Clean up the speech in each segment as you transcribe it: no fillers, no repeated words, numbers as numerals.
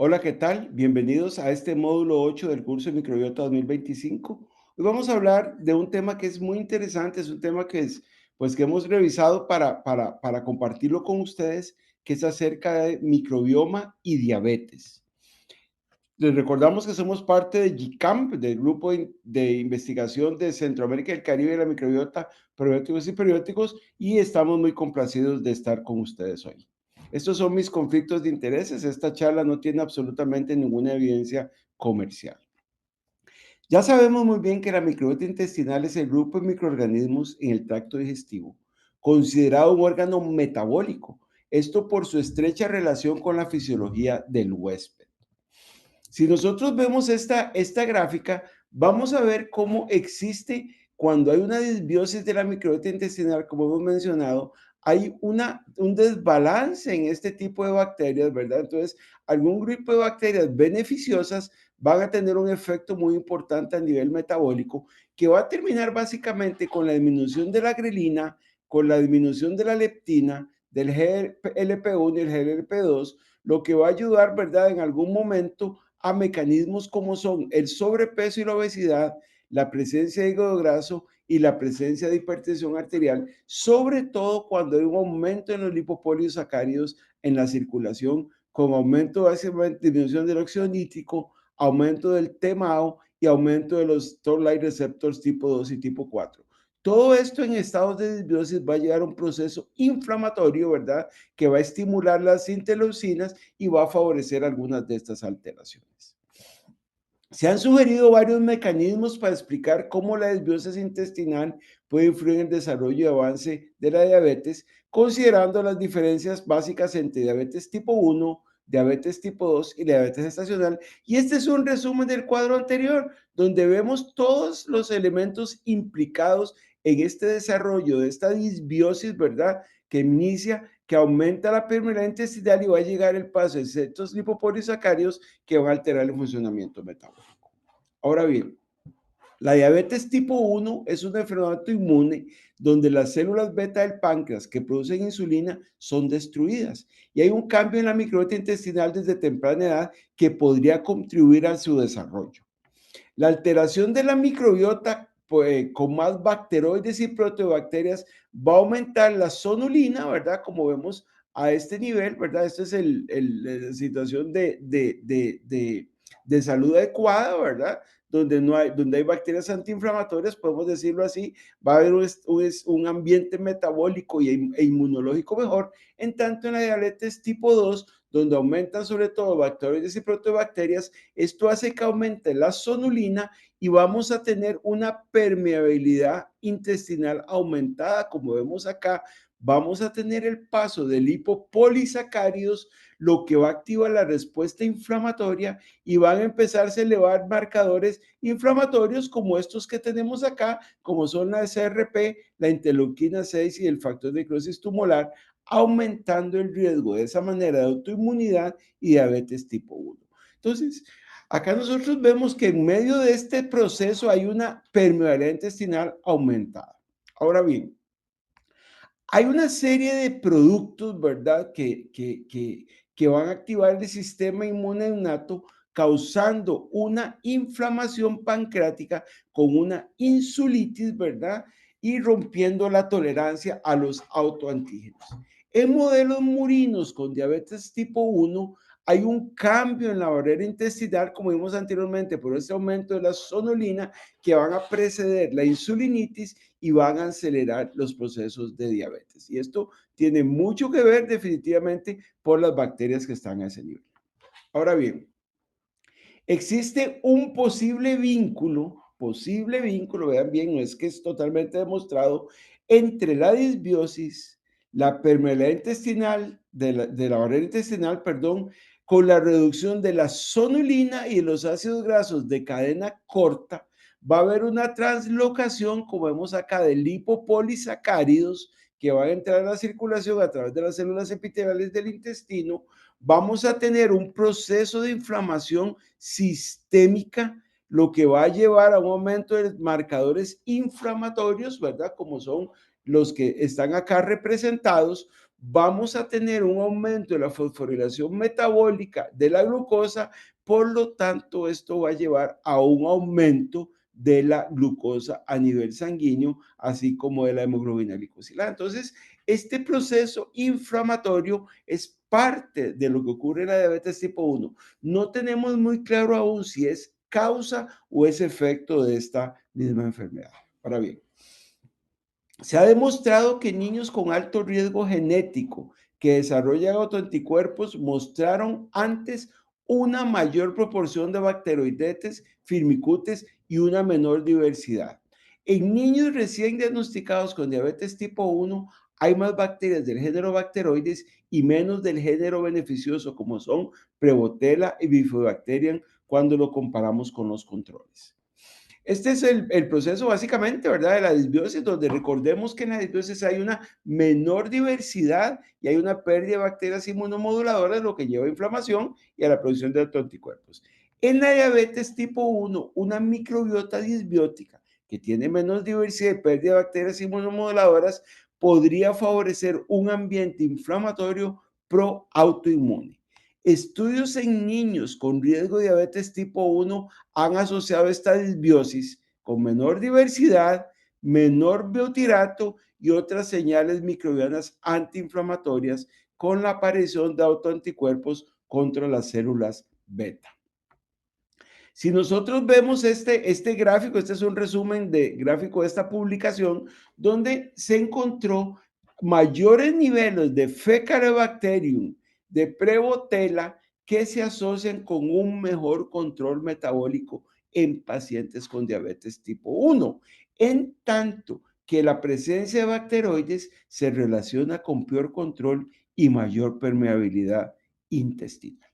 Hola, ¿qué tal? Bienvenidos a este módulo 8 del curso de Microbiota 2025. Hoy vamos a hablar de un tema que es muy interesante, es un tema que hemos revisado para compartirlo con ustedes, que es acerca de microbioma y diabetes. Les recordamos que somos parte de GCAMP, del grupo de investigación de Centroamérica y el Caribe de la microbiota, probióticos y periódicos, y estamos muy complacidos de estar con ustedes hoy. Estos son mis conflictos de intereses. Esta charla no tiene absolutamente ninguna evidencia comercial. Ya sabemos muy bien que la microbiota intestinal es el grupo de microorganismos en el tracto digestivo, considerado un órgano metabólico. Esto por su estrecha relación con la fisiología del huésped. Si nosotros vemos esta gráfica, vamos a ver cómo existe cuando hay una disbiosis de la microbiota intestinal, como hemos mencionado, hay un desbalance en este tipo de bacterias, ¿verdad? Entonces, algún grupo de bacterias beneficiosas van a tener un efecto muy importante a nivel metabólico que va a terminar básicamente con la disminución de la grelina, con la disminución de la leptina, del GLP-1 y el GLP-2, lo que va a ayudar, ¿verdad? En algún momento a mecanismos como son el sobrepeso y la obesidad, la presencia de hígado graso y la presencia de hipertensión arterial, sobre todo cuando hay un aumento en los lipopolisacáridos en la circulación, con aumento básicamente disminución del óxido nítrico, aumento del TMAO y aumento de los toll-like receptors tipo 2 y tipo 4. Todo esto en estados de disbiosis va a llevar a un proceso inflamatorio, ¿verdad? Que va a estimular las interleucinas y va a favorecer algunas de estas alteraciones. Se han sugerido varios mecanismos para explicar cómo la desbiosis intestinal puede influir en el desarrollo y avance de la diabetes, considerando las diferencias básicas entre diabetes tipo 1, diabetes tipo 2 y la diabetes estacional. Y este es un resumen del cuadro anterior, donde vemos todos los elementos implicados en este desarrollo de esta disbiosis, ¿verdad? Que inicia, que aumenta la permeabilidad intestinal y va a llegar el paso de ciertos lipopolisacáridos que van a alterar el funcionamiento metabólico. Ahora bien, la diabetes tipo 1 es una enfermedad autoinmune donde las células beta del páncreas que producen insulina son destruidas y hay un cambio en la microbiota intestinal desde temprana edad que podría contribuir a su desarrollo. La alteración de la microbiota pues, con más bacteroides y proteobacterias va a aumentar la sonulina, ¿verdad? Como vemos a este nivel, ¿verdad? Esta es la situación de salud adecuada, ¿verdad? Donde hay bacterias antiinflamatorias, podemos decirlo así, va a haber un ambiente metabólico e inmunológico mejor, en tanto en la diabetes tipo 2, donde aumentan sobre todo bacteroides y proteobacterias, esto hace que aumente la sonulina y vamos a tener una permeabilidad intestinal aumentada, como vemos acá. Vamos a tener el paso de lipopolisacáridos, lo que va a activar la respuesta inflamatoria y van a empezarse a elevar marcadores inflamatorios como estos que tenemos acá, como son la SRP, la interleuquina 6 y el factor de necrosis tumoral, aumentando el riesgo de esa manera de autoinmunidad y diabetes tipo 1. Entonces, acá nosotros vemos que en medio de este proceso hay una permeabilidad intestinal aumentada. Ahora bien, hay una serie de productos, ¿verdad?, que van a activar el sistema inmune innato, causando una inflamación pancreática con una insulitis, ¿verdad? Y rompiendo la tolerancia a los autoantígenos. En modelos murinos con diabetes tipo 1, hay un cambio en la barrera intestinal, como vimos anteriormente, por este aumento de la sonulina que van a preceder la insulinitis y van a acelerar los procesos de diabetes. Y esto tiene mucho que ver definitivamente por las bacterias que están a ese nivel. Ahora bien, existe un posible vínculo, vean bien, no es que es totalmente demostrado, entre la disbiosis, la permeabilidad intestinal, de la barrera intestinal, perdón, con la reducción de la sonulina y de los ácidos grasos de cadena corta. Va a haber una translocación, como vemos acá, de lipopolisacáridos que van a entrar a la circulación a través de las células epiteliales del intestino. Vamos a tener un proceso de inflamación sistémica, lo que va a llevar a un aumento de marcadores inflamatorios, ¿verdad? Como son los que están acá representados. vamos a tener un aumento de la fosforilación metabólica de la glucosa, por lo tanto, esto va a llevar a un aumento de la glucosa a nivel sanguíneo, así como de la hemoglobina glicosilada. Entonces, este proceso inflamatorio es parte de lo que ocurre en la diabetes tipo 1. No tenemos muy claro aún si es causa o es efecto de esta misma enfermedad. Ahora bien, se ha demostrado que niños con alto riesgo genético que desarrollan autoanticuerpos mostraron antes una mayor proporción de bacteroidetes, firmicutes y una menor diversidad. En niños recién diagnosticados con diabetes tipo 1 hay más bacterias del género Bacteroides y menos del género beneficioso como son Prevotella y Bifidobacterium cuando lo comparamos con los controles. Este es el proceso básicamente, ¿verdad? De la disbiosis, donde recordemos que en la disbiosis hay una menor diversidad y hay una pérdida de bacterias inmunomoduladoras, lo que lleva a inflamación y a la producción de autoanticuerpos. En la diabetes tipo 1, una microbiota disbiótica que tiene menos diversidad y pérdida de bacterias inmunomoduladoras podría favorecer un ambiente inflamatorio pro-autoinmune. Estudios en niños con riesgo de diabetes tipo 1 han asociado esta disbiosis con menor diversidad, menor biotirato y otras señales microbianas antiinflamatorias con la aparición de autoanticuerpos contra las células beta. Si nosotros vemos este gráfico, este es un resumen de gráfico de esta publicación, donde se encontró mayores niveles de Faecalibacterium, de Prevotella, que se asocian con un mejor control metabólico en pacientes con diabetes tipo 1, en tanto que la presencia de bacteroides se relaciona con peor control y mayor permeabilidad intestinal.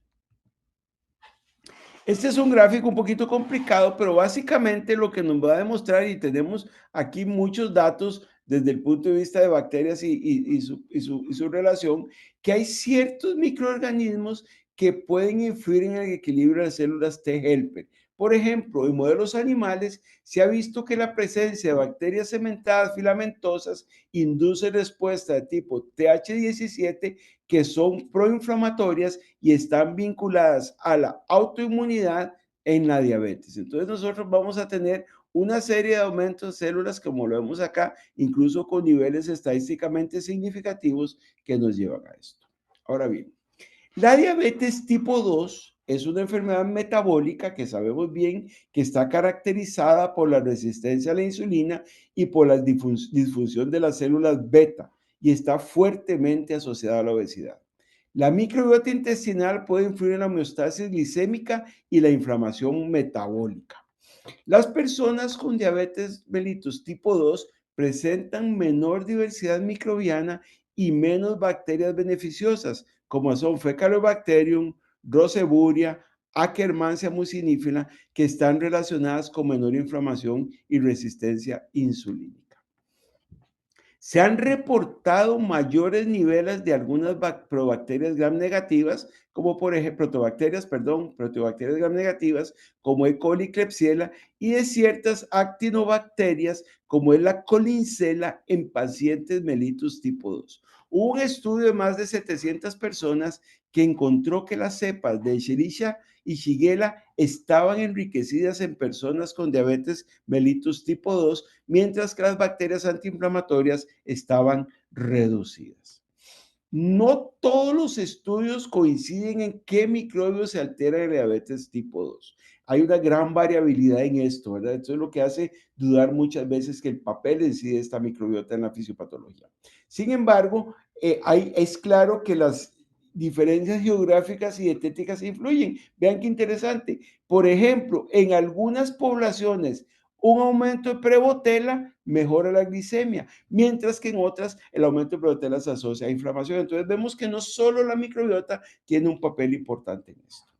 Este es un gráfico un poquito complicado, pero básicamente lo que nos va a demostrar, y tenemos aquí muchos datos desde el punto de vista de bacterias y su relación, que hay ciertos microorganismos que pueden influir en el equilibrio de las células T helper. Por ejemplo, en modelos animales se ha visto que la presencia de bacterias cementadas filamentosas induce respuesta de tipo TH17 que son proinflamatorias y están vinculadas a la autoinmunidad en la diabetes. Entonces nosotros vamos a tener una serie de aumentos de células, como lo vemos acá, incluso con niveles estadísticamente significativos que nos llevan a esto. Ahora bien, la diabetes tipo 2 es una enfermedad metabólica que sabemos bien que está caracterizada por la resistencia a la insulina y por la disfunción de las células beta y está fuertemente asociada a la obesidad. La microbiota intestinal puede influir en la homeostasis glicémica y la inflamación metabólica. Las personas con diabetes mellitus tipo 2 presentan menor diversidad microbiana y menos bacterias beneficiosas, como son Faecalibacterium, Roseburia, Akkermansia mucinífera, que están relacionadas con menor inflamación y resistencia insulínica. Se han reportado mayores niveles de algunas probacterias gram negativas, como por ejemplo, protobacterias gram negativas, como E. coli Klebsiella, y de ciertas actinobacterias, como es la Collinsella en pacientes mellitus tipo 2. Hubo un estudio de más de 700 personas que encontró que las cepas de Escherichia y Shigella estaban enriquecidas en personas con diabetes mellitus tipo 2, mientras que las bacterias antiinflamatorias estaban reducidas. No todos los estudios coinciden en qué microbio se altera en la diabetes tipo 2. Hay una gran variabilidad en esto, ¿verdad? Eso es lo que hace dudar muchas veces que el papel en sí de esta microbiota en la fisiopatología. Sin embargo, es claro que las diferencias geográficas y dietéticas influyen. Vean qué interesante. Por ejemplo, en algunas poblaciones, un aumento de Prevotella mejora la glicemia, mientras que en otras el aumento de Prevotella se asocia a inflamación. Entonces vemos que no solo la microbiota tiene un papel importante en esto.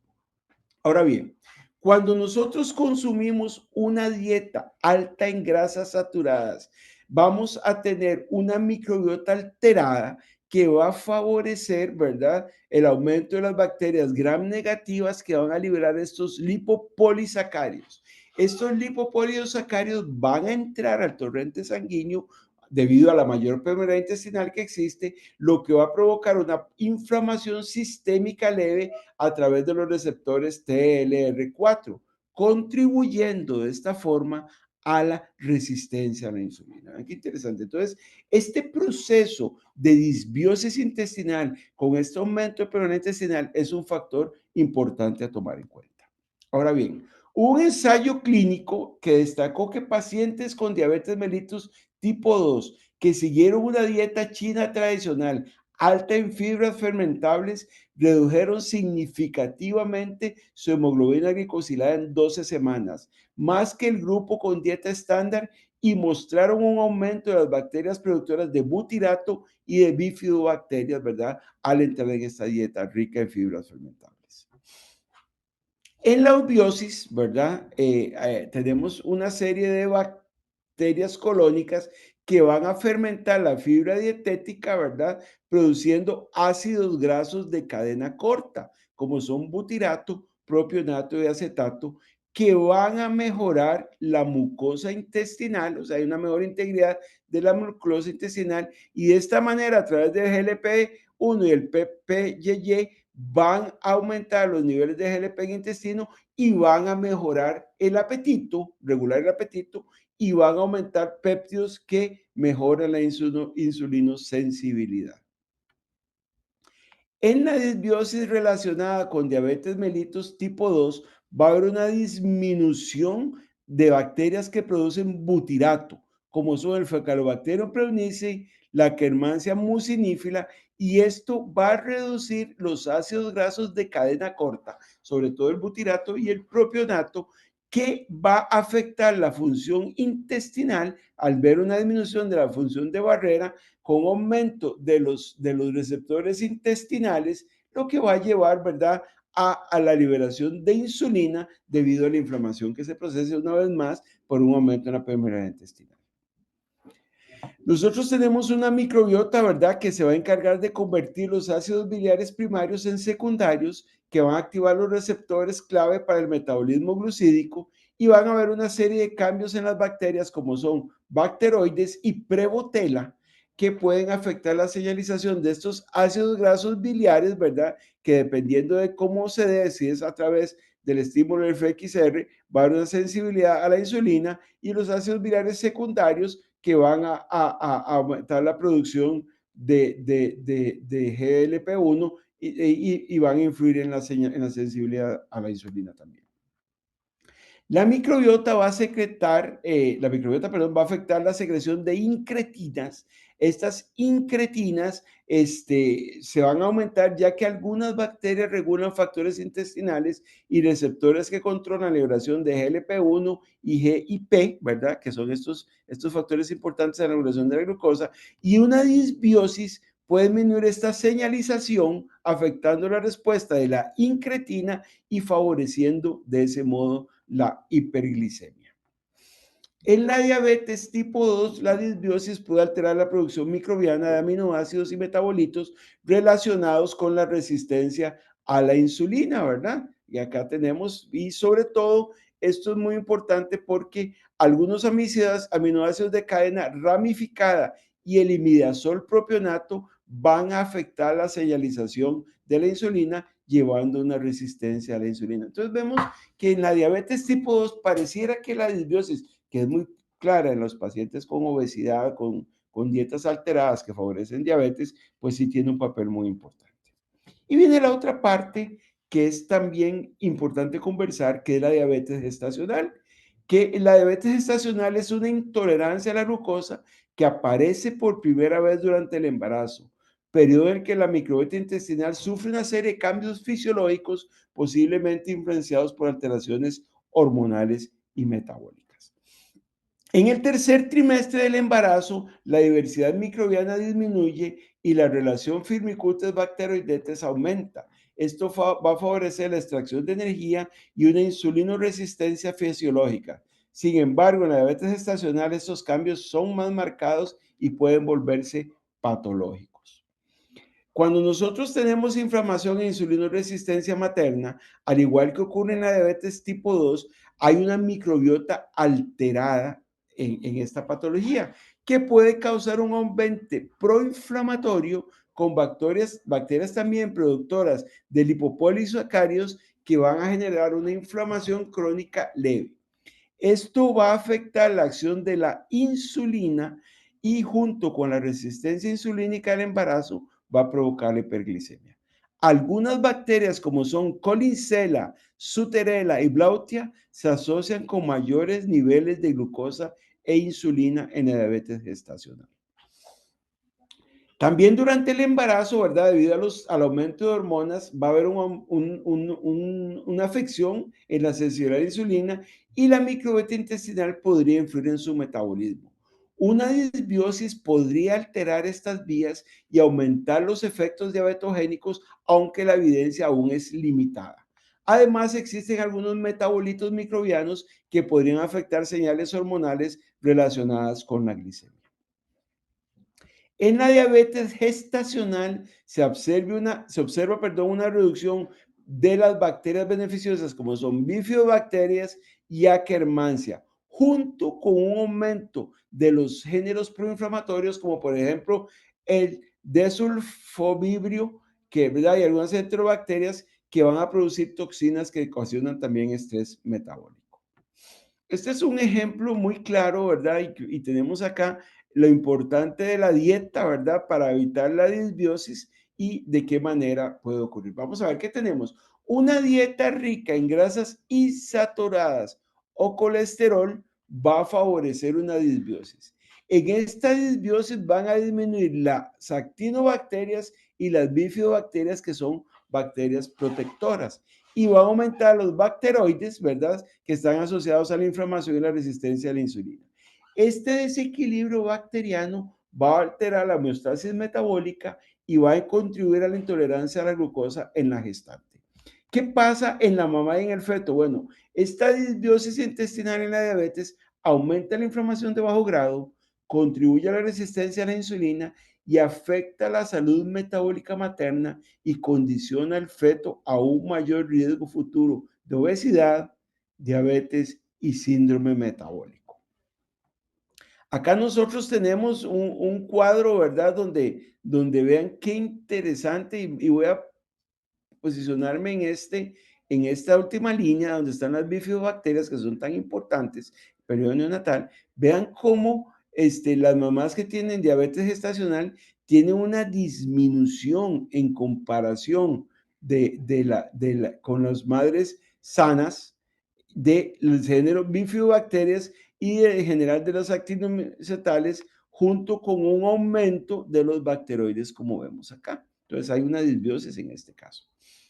Ahora bien, cuando nosotros consumimos una dieta alta en grasas saturadas, vamos a tener una microbiota alterada que va a favorecer, ¿verdad?, el aumento de las bacterias gram negativas que van a liberar estos lipopolisacáridos. Estos lipopolisacáridos van a entrar al torrente sanguíneo debido a la mayor permeabilidad intestinal que existe, lo que va a provocar una inflamación sistémica leve a través de los receptores TLR4, contribuyendo de esta forma a la resistencia a la insulina. Qué interesante. Entonces, este proceso de disbiosis intestinal con este aumento de permeabilidad intestinal es un factor importante a tomar en cuenta. Ahora bien, hubo un ensayo clínico que destacó que pacientes con diabetes mellitus tipo 2 que siguieron una dieta china tradicional alta en fibras fermentables redujeron significativamente su hemoglobina glicosilada en 12 semanas, más que el grupo con dieta estándar, y mostraron un aumento de las bacterias productoras de butirato y de bifidobacterias, ¿verdad? Al entrar en esta dieta rica en fibras fermentables. En la eubiosis, ¿verdad? Tenemos una serie de bacterias colónicas que van a fermentar la fibra dietética, ¿verdad? Produciendo ácidos grasos de cadena corta, como son butirato, propionato y acetato, que van a mejorar la mucosa intestinal, o sea, hay una mejor integridad de la mucosa intestinal, y de esta manera, a través del GLP-1 y el PPYY, van a aumentar los niveles de GLP en el intestino y van a mejorar el apetito, regular el apetito, y van a aumentar péptidos que mejoran la insulinosensibilidad. En la disbiosis relacionada con diabetes mellitus tipo 2 va a haber una disminución de bacterias que producen butirato, como son el Faecalibacterium pneumoniae, la Kermansia mucinífila, y esto va a reducir los ácidos grasos de cadena corta, sobre todo el butirato y el propionato, que va a afectar la función intestinal al ver una disminución de la función de barrera con aumento de los receptores intestinales, lo que va a llevar, ¿verdad?, a la liberación de insulina debido a la inflamación que se procesa una vez más por un aumento en la permeabilidad intestinal. Nosotros tenemos una microbiota, ¿verdad?, que se va a encargar de convertir los ácidos biliares primarios en secundarios, que van a activar los receptores clave para el metabolismo glucídico, y van a haber una serie de cambios en las bacterias como son bacteroides y Prevotella, que pueden afectar la señalización de estos ácidos grasos biliares, ¿verdad? Que dependiendo de cómo se dé, si es a través del estímulo del FXR, va a haber una sensibilidad a la insulina, y los ácidos biliares secundarios que van a aumentar la producción de GLP-1 y van a influir en en la sensibilidad a la insulina también. La microbiota va a secretar, la microbiota, perdón, va a afectar la secreción de incretinas. Estas incretinas se van a aumentar ya que algunas bacterias regulan factores intestinales y receptores que controlan la liberación de GLP-1 y GIP, ¿verdad? Que son estos factores importantes en la regulación de la glucosa. Y una disbiosis puede disminuir esta señalización, afectando la respuesta de la incretina y favoreciendo de ese modo la hiperglicemia. En la diabetes tipo 2, la disbiosis puede alterar la producción microbiana de aminoácidos y metabolitos relacionados con la resistencia a la insulina, ¿verdad? Y acá tenemos, y sobre todo, esto es muy importante porque algunos aminoácidos de cadena ramificada y el imidazol propionato van a afectar la señalización de la insulina, llevando una resistencia a la insulina. Entonces vemos que en la diabetes tipo 2 pareciera que la disbiosis, que es muy clara en los pacientes con obesidad, con dietas alteradas que favorecen diabetes, pues sí tiene un papel muy importante. Y viene la otra parte que es también importante conversar, que es la diabetes gestacional, que la diabetes gestacional es una intolerancia a la glucosa que aparece por primera vez durante el embarazo, periodo en que la microbiota intestinal sufre una serie de cambios fisiológicos, posiblemente influenciados por alteraciones hormonales y metabólicas. En el tercer trimestre del embarazo, la diversidad microbiana disminuye y la relación firmicutes-bacteroidetes aumenta. Esto va a favorecer la extracción de energía y una insulinoresistencia fisiológica. Sin embargo, en la diabetes gestacional estos cambios son más marcados y pueden volverse patológicos. Cuando nosotros tenemos inflamación e insulinoresistencia materna, al igual que ocurre en la diabetes tipo 2, hay una microbiota alterada en esta patología, que puede causar un ambiente proinflamatorio con bacterias también productoras de lipopolisacáridos que van a generar una inflamación crónica leve. Esto va a afectar la acción de la insulina y junto con la resistencia insulínica del embarazo va a provocar la hiperglicemia. Algunas bacterias como son Colinzella, Suterella y Blautia se asocian con mayores niveles de glucosa e insulina en la diabetes gestacional. También durante el embarazo, ¿verdad? Debido al aumento de hormonas, va a haber una afección en la sensibilidad a la insulina y la microbiota intestinal podría influir en su metabolismo. Una disbiosis podría alterar estas vías y aumentar los efectos diabetogénicos, aunque la evidencia aún es limitada. Además, existen algunos metabolitos microbianos que podrían afectar señales hormonales relacionadas con la glicemia. En la diabetes gestacional se observa, una reducción de las bacterias beneficiosas como son bifidobacterias y Akkermansia, junto con un aumento de los géneros proinflamatorios como por ejemplo el desulfovibrio, que ¿verdad? Hay algunas enterobacterias que van a producir toxinas que ocasionan también estrés metabólico. Este es un ejemplo muy claro, ¿verdad? Y tenemos acá lo importante de la dieta, ¿verdad? Para evitar la disbiosis y de qué manera puede ocurrir. Vamos a ver qué tenemos. Una dieta rica en grasas insaturadas o colesterol va a favorecer una disbiosis. En esta disbiosis van a disminuir las actinobacterias y las bifidobacterias, que son bacterias protectoras, y va a aumentar los bacteroides, ¿verdad? Que están asociados a la inflamación y la resistencia a la insulina. Este desequilibrio bacteriano va a alterar la homeostasis metabólica y va a contribuir a la intolerancia a la glucosa en la gestante. ¿Qué pasa en la mamá y en el feto? Bueno, esta disbiosis intestinal en la diabetes aumenta la inflamación de bajo grado, contribuye a la resistencia a la insulina y afecta la salud metabólica materna y condiciona al feto a un mayor riesgo futuro de obesidad, diabetes y síndrome metabólico. Acá nosotros tenemos un cuadro, ¿verdad? Donde vean qué interesante y voy a posicionarme en esta última línea donde están las bifidobacterias que son tan importantes, periodo neonatal. Vean cómo las mamás que tienen diabetes gestacional tienen una disminución en comparación con las madres sanas del género bifidobacterias y en general de los actinomycetales, junto con un aumento de los bacteroides, como vemos acá. Entonces hay una disbiosis en este caso.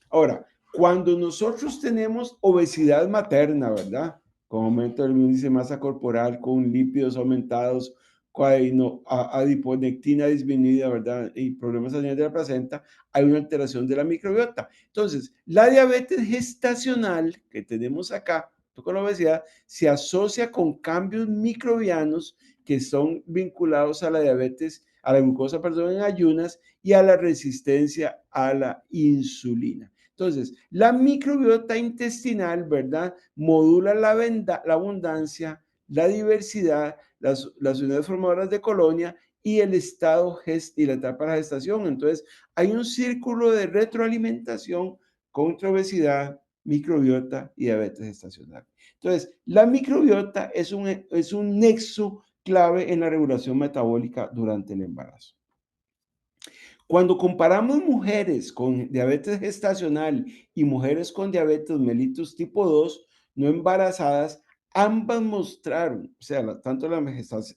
Ahora, cuando nosotros tenemos obesidad materna, ¿verdad? Con aumento del índice de masa corporal, con lípidos aumentados, con adiponectina disminuida, ¿verdad? Y problemas a nivel de la placenta, hay una alteración de la microbiota. Entonces, la diabetes gestacional que tenemos acá, con la obesidad, se asocia con cambios microbianos que son vinculados a la diabetes, a la glucosa, perdón, en ayunas y a la resistencia a la insulina. Entonces, la microbiota intestinal, ¿verdad? Modula la abundancia, la diversidad, las unidades formadoras de colonia y el estado y la etapa de la gestación. Entonces, hay un círculo de retroalimentación contra obesidad, microbiota y diabetes gestacional. Entonces, la microbiota es un nexo clave en la regulación metabólica durante el embarazo. Cuando comparamos mujeres con diabetes gestacional y mujeres con diabetes mellitus tipo 2 no embarazadas, ambas mostraron, o sea, tanto la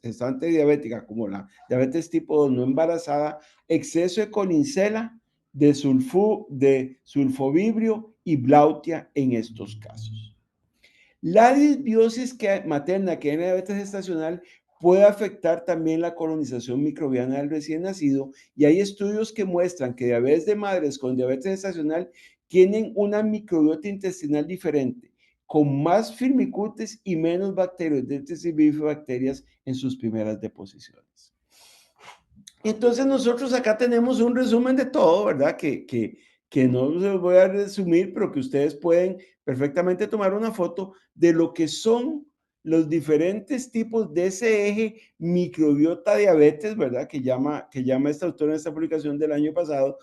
gestante diabética como la diabetes tipo 2 no embarazada, exceso de Colinzella, de sulfovibrio y Blautia en estos casos. La disbiosis materna que hay en la diabetes gestacional puede afectar también la colonización microbiana del recién nacido y hay estudios que muestran que diabetes de madres con diabetes gestacional tienen una microbiota intestinal diferente, con más firmicutes y menos bacteroidetes y bifidobacterias en sus primeras deposiciones. Entonces nosotros acá tenemos un resumen de todo, ¿verdad? Que no se los voy a resumir, pero que ustedes pueden perfectamente tomar una foto de lo que son los diferentes tipos de ese eje microbiota diabetes, ¿verdad? Que llama esta autora en esta publicación del año pasado,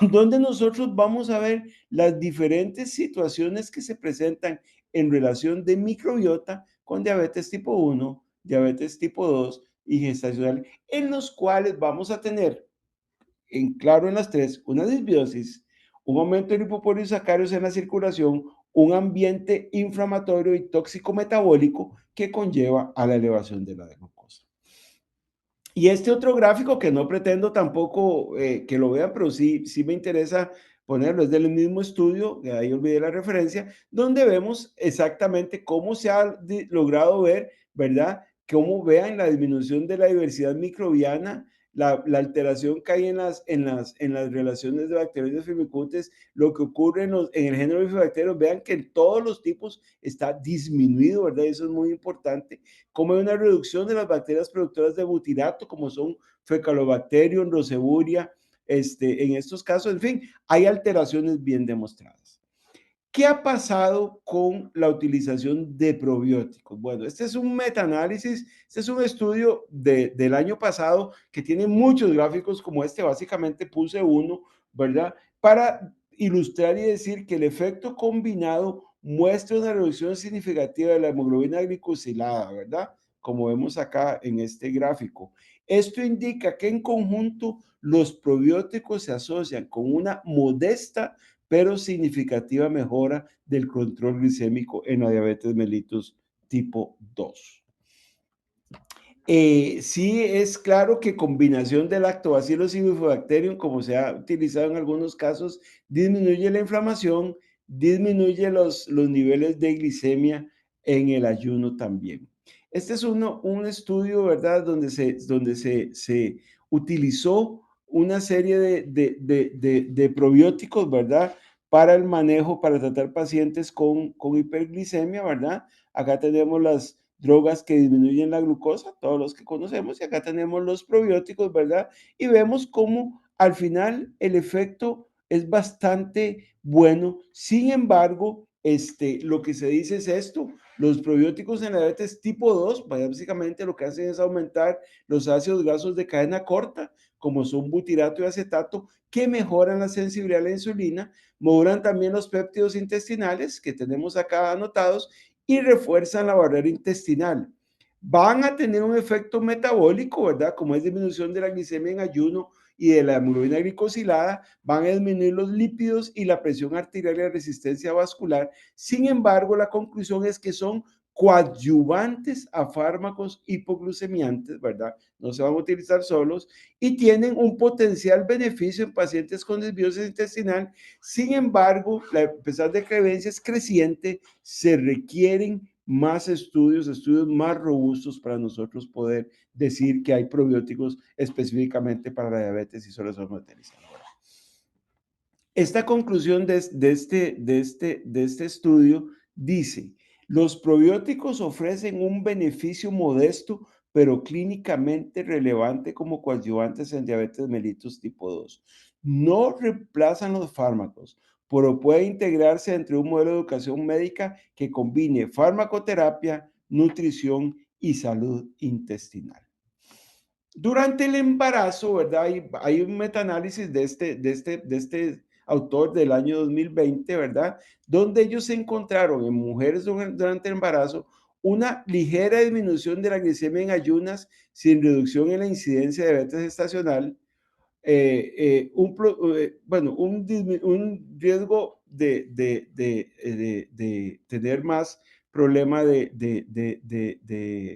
donde nosotros vamos a ver las diferentes situaciones que se presentan en relación de microbiota con diabetes tipo 1, diabetes tipo 2 y gestacional, en los cuales vamos a tener en claro en las tres, una disbiosis, un aumento de lipopolisacáridos en la circulación, un ambiente inflamatorio y tóxico metabólico que conlleva a la elevación de la glucosa. Y este otro gráfico que no pretendo tampoco que lo vean, pero sí me interesa ponerlo, es del mismo estudio, que ahí olvidé la referencia, donde vemos exactamente cómo se ha logrado ver, ¿verdad? Cómo vean la disminución de la diversidad microbiana, la alteración que hay en las relaciones de bacterias firmicutes, lo que ocurre en el género bifidobacterios, vean que en todos los tipos está disminuido, ¿verdad? Eso es muy importante, como hay una reducción de las bacterias productoras de butirato, como son Faecalibacterium, Roseburia, en estos casos, en fin, hay alteraciones bien demostradas. ¿Qué ha pasado con la utilización de probióticos? Bueno, este es un metaanálisis, este es un estudio del año pasado que tiene muchos gráficos como este, básicamente puse uno, ¿verdad? Para ilustrar y decir que el efecto combinado muestra una reducción significativa de la hemoglobina glicosilada, ¿verdad? Como vemos acá en este gráfico. Esto indica que en conjunto los probióticos se asocian con una modesta pero significativa mejora del control glicémico en la diabetes mellitus tipo 2. Sí es claro que combinación de lactobacillus y bifidobacterium, como se ha utilizado en algunos casos, disminuye la inflamación, disminuye los niveles de glicemia en el ayuno también. Este es un estudio, ¿verdad?, donde se utilizó una serie de probióticos, ¿verdad?, para el manejo, para tratar pacientes con hiperglicemia, ¿verdad? Acá tenemos las drogas que disminuyen la glucosa, todos los que conocemos, y acá tenemos los probióticos, ¿verdad? Y vemos cómo al final el efecto es bastante bueno. Sin embargo, lo que se dice es esto, los probióticos en la diabetes tipo 2, básicamente lo que hacen es aumentar los ácidos grasos de cadena corta, como son butirato y acetato, que mejoran la sensibilidad a la insulina, modulan también los péptidos intestinales que tenemos acá anotados y refuerzan la barrera intestinal. Van a tener un efecto metabólico, ¿verdad? Como es disminución de la glicemia en ayuno y de la hemoglobina glicosilada, van a disminuir los lípidos y la presión arterial y la resistencia vascular. Sin embargo, la conclusión es que son coadyuvantes a fármacos hipoglucemiantes, ¿verdad? No se van a utilizar solos y tienen un potencial beneficio en pacientes con desbiosis intestinal. Sin embargo, a pesar de que la evidencia es creciente, se requieren más estudios, estudios más robustos para nosotros poder decir que hay probióticos específicamente para la diabetes y solo son utilizados. Esta conclusión de este estudio dice, los probióticos ofrecen un beneficio modesto, pero clínicamente relevante como coadyuvantes en diabetes mellitus tipo 2. No reemplazan los fármacos, pero puede integrarse entre un modelo de educación médica que combine farmacoterapia, nutrición y salud intestinal. Durante el embarazo, ¿verdad? Hay un metaanálisis de este autor del año 2020, ¿verdad? Donde ellos encontraron en mujeres durante el embarazo una ligera disminución de la glicemia en ayunas sin reducción en la incidencia de diabetes gestacional, bueno, un riesgo de tener más problema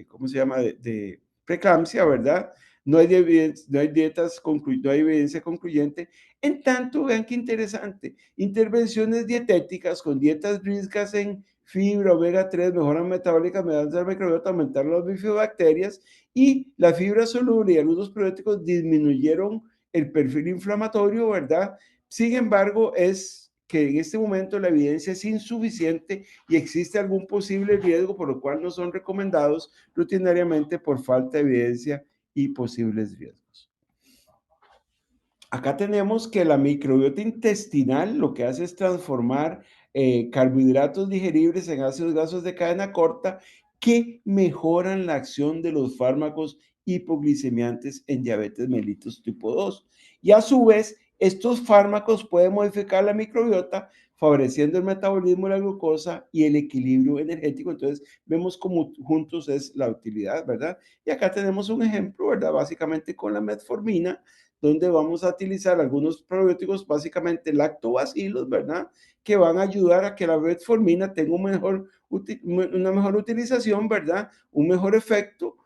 ¿cómo se llama? De preeclampsia, ¿verdad? No hay evidencia concluyente. En tanto, vean qué interesante, intervenciones dietéticas con dietas ricas en fibra, omega 3, mejoran metabólicas mediante el microbiota, aumentar las bifidobacterias y la fibra soluble y algunos probióticos disminuyeron el perfil inflamatorio, ¿verdad? Sin embargo, es que en este momento la evidencia es insuficiente y existe algún posible riesgo, por lo cual no son recomendados rutinariamente por falta de evidencia y posibles riesgos. Acá tenemos que la microbiota intestinal lo que hace es transformar carbohidratos digeribles en ácidos grasos de cadena corta que mejoran la acción de los fármacos hipoglicemiantes en diabetes mellitus tipo 2. Y a su vez, estos fármacos pueden modificar la microbiota, favoreciendo el metabolismo de la glucosa y el equilibrio energético. Entonces, vemos cómo juntos es la utilidad, ¿verdad? Y acá tenemos un ejemplo, ¿verdad? Básicamente con la metformina, donde vamos a utilizar algunos probióticos, básicamente lactobacilos, ¿verdad? Que van a ayudar a que la metformina tenga una mejor utilización, ¿verdad? Un mejor efecto,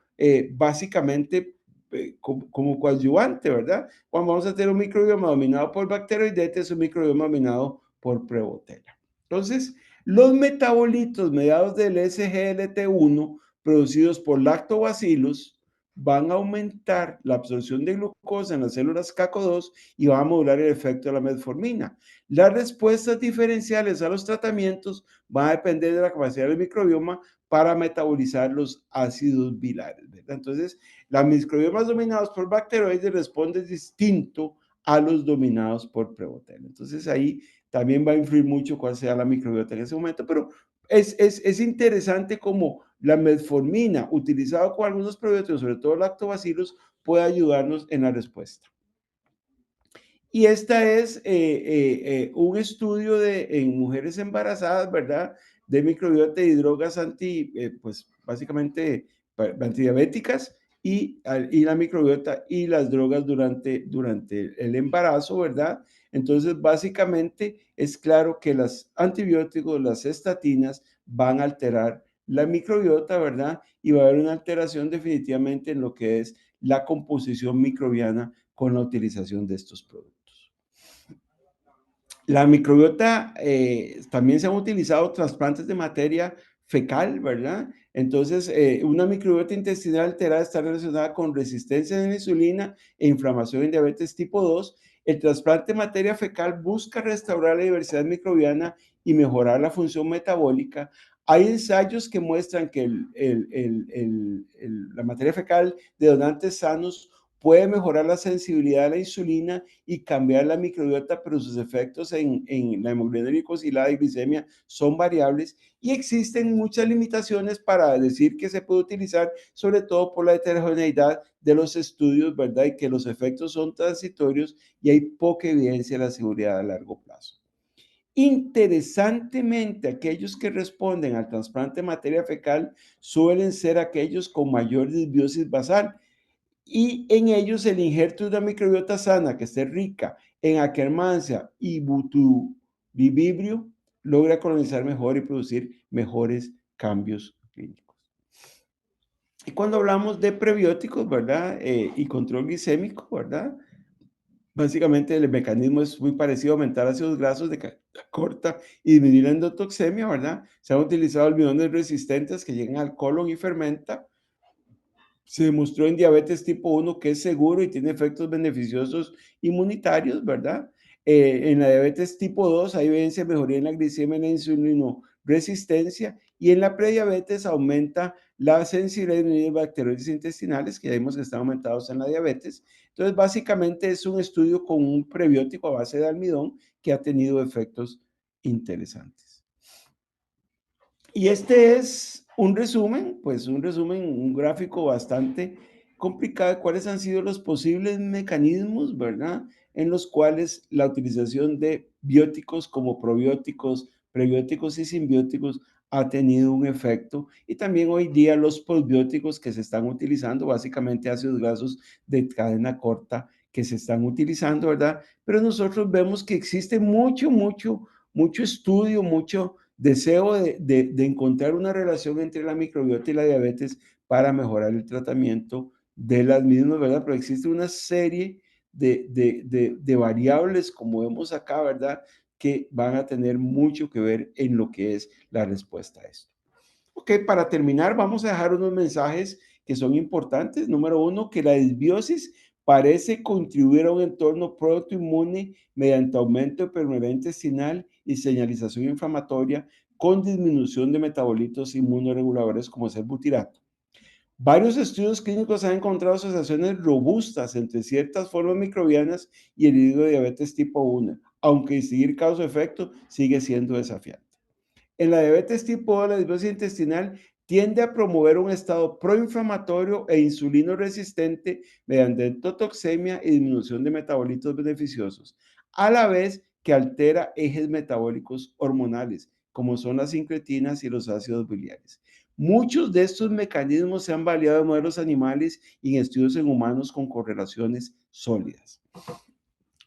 básicamente como coadyuvante, ¿verdad? Cuando vamos a tener un microbioma dominado por bacteroidetes, un microbioma dominado por Prevotella. Entonces, los metabolitos mediados del SGLT1 producidos por lactobacillus van a aumentar la absorción de glucosa en las células CACO2 y van a modular el efecto de la metformina. Las respuestas diferenciales a los tratamientos van a depender de la capacidad del microbioma para metabolizar los ácidos bilares, ¿verdad? Entonces, los microbiomas dominados por bacteroides responden distinto a los dominados por Prevotella. Entonces, ahí también va a influir mucho cuál sea la microbiota en ese momento, pero es interesante cómo la metformina, utilizada con algunos probióticos, sobre todo lactobacillus, puede ayudarnos en la respuesta. Y esta es un estudio en mujeres embarazadas, ¿verdad? De microbiota y drogas pues básicamente antidiabéticas y la microbiota y las drogas durante el embarazo, ¿verdad? Entonces, básicamente es claro que los antibióticos, las estatinas, van a alterar la microbiota, ¿verdad? Y va a haber una alteración definitivamente en lo que es la composición microbiana con la utilización de estos productos. La microbiota, también se han utilizado trasplantes de materia fecal, ¿verdad? Entonces, una microbiota intestinal alterada está relacionada con resistencia a la insulina e inflamación en diabetes tipo 2. El trasplante de materia fecal busca restaurar la diversidad microbiana y mejorar la función metabólica. Hay ensayos que muestran que la materia fecal de donantes sanos puede mejorar la sensibilidad a la insulina y cambiar la microbiota, pero sus efectos en la hemoglobina glicosilada y glicemia son variables y existen muchas limitaciones para decir que se puede utilizar, sobre todo por la heterogeneidad de los estudios, ¿verdad? Y que los efectos son transitorios y hay poca evidencia de la seguridad a largo plazo. Interesantemente, aquellos que responden al trasplante de materia fecal suelen ser aquellos con mayor disbiosis basal, y en ellos el injerto de una microbiota sana que esté rica en Akkermansia y Butyribibrio logra colonizar mejor y producir mejores cambios clínicos. Y cuando hablamos de prebióticos, ¿verdad? Y control glicémico, ¿verdad? Básicamente el mecanismo es muy parecido a aumentar ácidos grasos de cadena corta y disminuir la endotoxemia, ¿verdad? Se han utilizado almidones resistentes que llegan al colon y fermenta. Se demostró en diabetes tipo 1 que es seguro y tiene efectos beneficiosos inmunitarios, ¿verdad? En la diabetes tipo 2 hay evidencia de mejoría en la glicemia y la insulinoresistencia, y en la prediabetes aumenta la sensibilidad de bacteroides intestinales, que ya vimos que están aumentados en la diabetes. Entonces, básicamente es un estudio con un prebiótico a base de almidón que ha tenido efectos interesantes. Y este es un resumen, pues un resumen, un gráfico bastante complicado de cuáles han sido los posibles mecanismos, ¿verdad? En los cuales la utilización de bióticos como probióticos, prebióticos y simbióticos ha tenido un efecto. Y también hoy día los posbióticos que se están utilizando, básicamente ácidos grasos de cadena corta que se están utilizando, ¿verdad? Pero nosotros vemos que existe mucho estudio, mucho deseo de encontrar una relación entre la microbiota y la diabetes para mejorar el tratamiento de las mismas, ¿verdad? Pero existe una serie de variables, como vemos acá, ¿verdad? Que van a tener mucho que ver en lo que es la respuesta a esto. Ok, para terminar, vamos a dejar unos mensajes que son importantes. Número uno, que la disbiosis parece contribuir a un entorno protoinmune mediante aumento de permeabilidad intestinal y señalización inflamatoria con disminución de metabolitos inmunoreguladores como es el butirato. Varios estudios clínicos han encontrado asociaciones robustas entre ciertas formas microbianas y el individuo de diabetes tipo 1, aunque distinguir causa-efecto sigue siendo desafiante. En la diabetes tipo 2, la disbiosis intestinal tiende a promover un estado proinflamatorio e insulino resistente mediante endotoxemia y disminución de metabolitos beneficiosos, a la vez que altera ejes metabólicos hormonales, como son las incretinas y los ácidos biliares. Muchos de estos mecanismos se han validado en modelos animales y en estudios en humanos con correlaciones sólidas.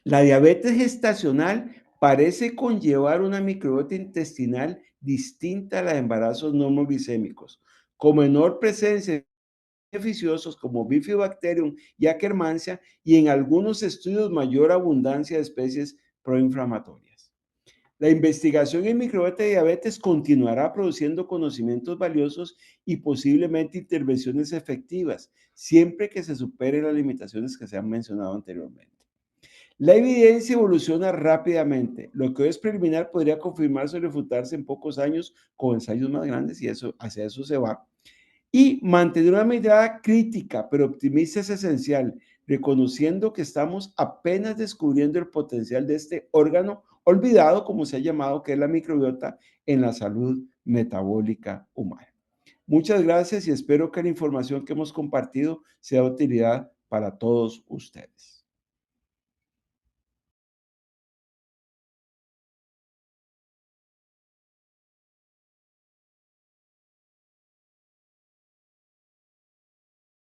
La diabetes gestacional parece conllevar una microbiota intestinal distinta a la de embarazos normoglicémicos, con menor presencia de beneficiosos como Bifidobacterium y Akkermansia y en algunos estudios mayor abundancia de especies proinflamatorias. La investigación en microbiota de diabetes continuará produciendo conocimientos valiosos y posiblemente intervenciones efectivas, siempre que se superen las limitaciones que se han mencionado anteriormente. La evidencia evoluciona rápidamente. Lo que hoy es preliminar podría confirmarse o refutarse en pocos años con ensayos más grandes y eso, hacia eso se va. Y mantener una mirada crítica, pero optimista es esencial, reconociendo que estamos apenas descubriendo el potencial de este órgano olvidado, como se ha llamado, que es la microbiota en la salud metabólica humana. Muchas gracias y espero que la información que hemos compartido sea de utilidad para todos ustedes.